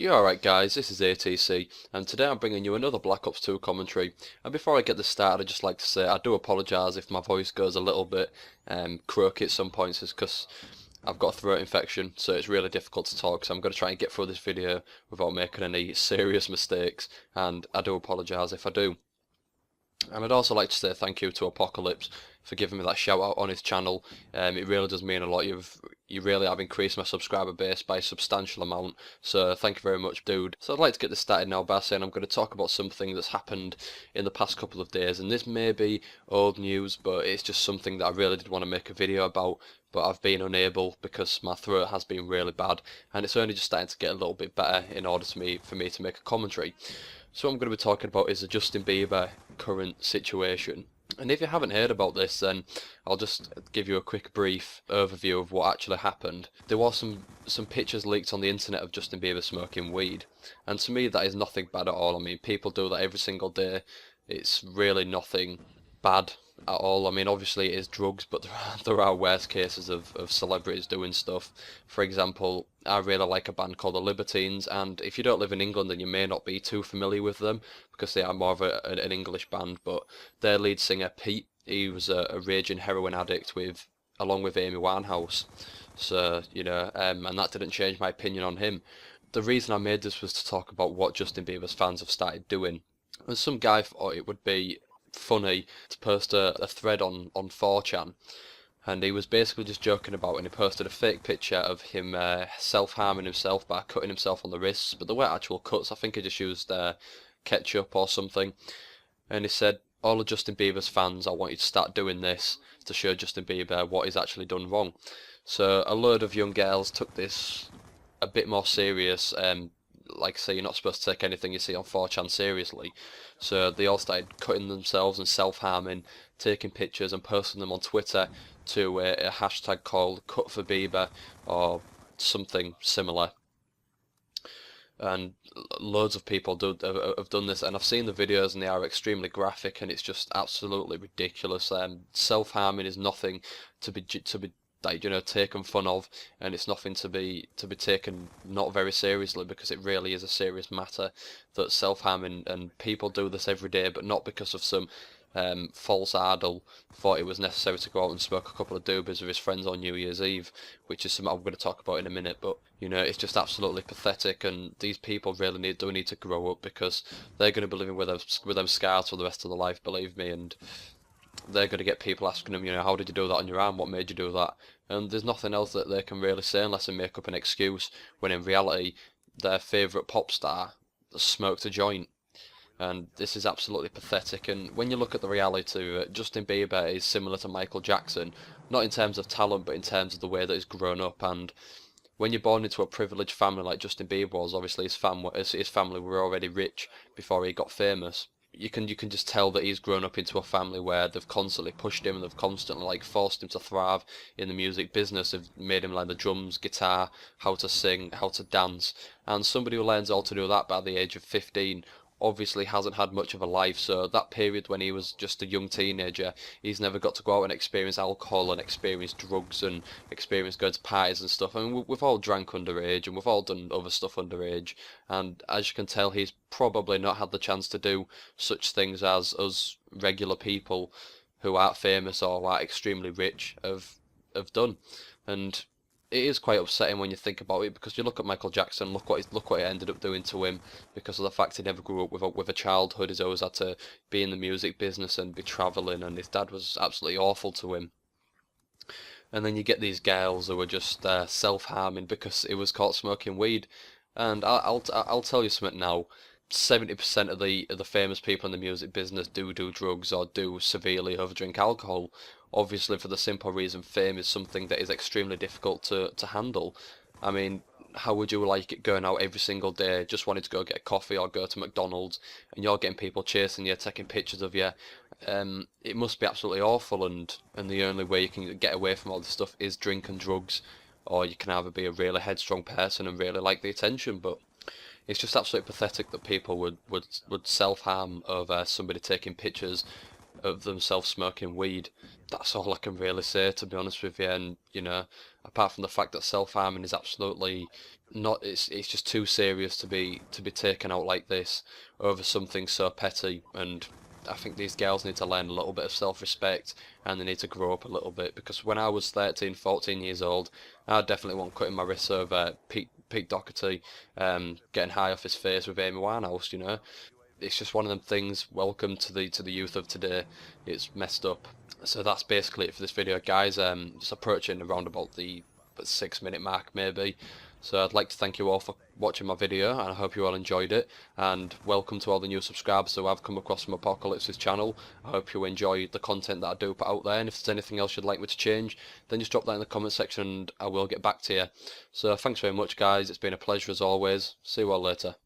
You alright guys, this is ATC, and today I'm bringing you another Black Ops 2 commentary. And before I get this started, I'd just like to say I do apologise if my voice goes a little bit croaky at some points. It's because I've got a throat infection, so it's really difficult to talk, so I'm going to try and get through this video without making any serious mistakes, and I do apologise if I do. And I'd also like to say thank you to Apocalypse for giving me that shout out on his channel. It really does mean a lot. You really have increased my subscriber base by a substantial amount, so thank you very much, dude. So I'd like to get this started now by saying I'm going to talk about something that's happened in the past couple of days, and this may be old news, but it's just something that I really did want to make a video about, but I've been unable because my throat has been really bad, and it's only just starting to get a little bit better in order for me to make a commentary. So what I'm going to be talking about is the Justin Bieber current situation. And if you haven't heard about this, then I'll just give you a quick brief overview of what actually happened. There was some pictures leaked on the internet of Justin Bieber smoking weed, and to me that is nothing bad at all. I mean, people do that every single day. It's really nothing bad at all. I mean, obviously it is drugs, but there are worse cases of celebrities doing stuff. For example, I really like a band called the Libertines, and if you don't live in England then you may not be too familiar with them because they are more of an English band, but their lead singer Pete, he was a raging heroin addict along with Amy Winehouse. So, and that didn't change my opinion on him. The reason I made this was to talk about what Justin Bieber's fans have started doing. And some guy thought it would be funny to post a thread on 4chan, and he was basically just joking about, and he posted a fake picture of him self-harming himself by cutting himself on the wrists, but there weren't actual cuts. I think he just used ketchup or something, and he said, all of Justin Bieber's fans, I want you to start doing this to show Justin Bieber what he's actually done wrong. So a load of young girls took this a bit more serious. Like I say, you're not supposed to take anything you see on 4chan seriously. So they all started cutting themselves and self-harming, taking pictures and posting them on Twitter to a hashtag called Cut for Bieber or something similar. And loads of people have done this, and I've seen the videos and they are extremely graphic, and it's just absolutely ridiculous. Self-harming is nothing to be like, taken fun of, and it's nothing to be taken not very seriously, because it really is a serious matter that self-harming, and people do this every day, but not because of some false idol thought it was necessary to go out and smoke a couple of doobies with his friends on New Year's Eve, which is something I'm going to talk about in a minute. But it's just absolutely pathetic, and these people really do need to grow up, because they're going to be living with them scars for the rest of their life, believe me, and they're going to get people asking them, how did you do that on your arm? What made you do that? And there's nothing else that they can really say unless they make up an excuse, when in reality their favourite pop star smoked a joint. And this is absolutely pathetic. And when you look at the reality to it, Justin Bieber is similar to Michael Jackson, not in terms of talent, but in terms of the way that he's grown up. And when you're born into a privileged family like Justin Bieber was, obviously his family were already rich before he got famous. You can just tell that he's grown up into a family where they've constantly pushed him, and they've constantly forced him to thrive in the music business. They've made him learn the drums, guitar, how to sing, how to dance. And somebody who learns all to do that by the age of 15 obviously hasn't had much of a life. So that period when he was just a young teenager, he's never got to go out and experience alcohol and experience drugs and experience going to parties and stuff. I mean, we've all drank underage, and we've all done other stuff underage, and as you can tell, he's probably not had the chance to do such things as us regular people who aren't famous or are extremely rich have done. And it is quite upsetting when you think about it, because you look at Michael Jackson, look what it ended up doing to him, because of the fact he never grew up with a childhood. He's always had to be in the music business and be travelling, and his dad was absolutely awful to him. And then you get these girls who are just self-harming because he was caught smoking weed. And I'll tell you something now. 70% of the famous people in the music business do drugs or do severely overdrink alcohol. Obviously, for the simple reason fame is something that is extremely difficult to handle. I mean, how would you like it going out every single day, just wanting to go get a coffee or go to McDonald's, and you're getting people chasing you, taking pictures of you? It must be absolutely awful, and the only way you can get away from all this stuff is drink and drugs, or you can either be a really headstrong person and really like the attention. But it's just absolutely pathetic that people would self-harm over somebody taking pictures of themselves smoking weed. That's all I can really say, to be honest with you. And you know, apart from the fact that self-harming is absolutely not, it's just too serious to be taken out like this over something so petty. And I think these girls need to learn a little bit of self-respect, and they need to grow up a little bit, because when I was 13, 14 years old, I definitely wasn't cutting my wrists over Pete Doherty getting high off his face with Amy Winehouse, you know. It's just one of them things. Welcome to the youth of today. It's messed up. So that's basically it for this video, guys. Just approaching around about the 6 minute mark maybe. So I'd like to thank you all for watching my video, and I hope you all enjoyed it. And welcome to all the new subscribers who I've come across from Apocalypse's channel. I hope you enjoy the content that I do put out there, and if there's anything else you'd like me to change, then just drop that in the comment section and I will get back to you. So thanks very much, guys. It's been a pleasure as always. See you all later.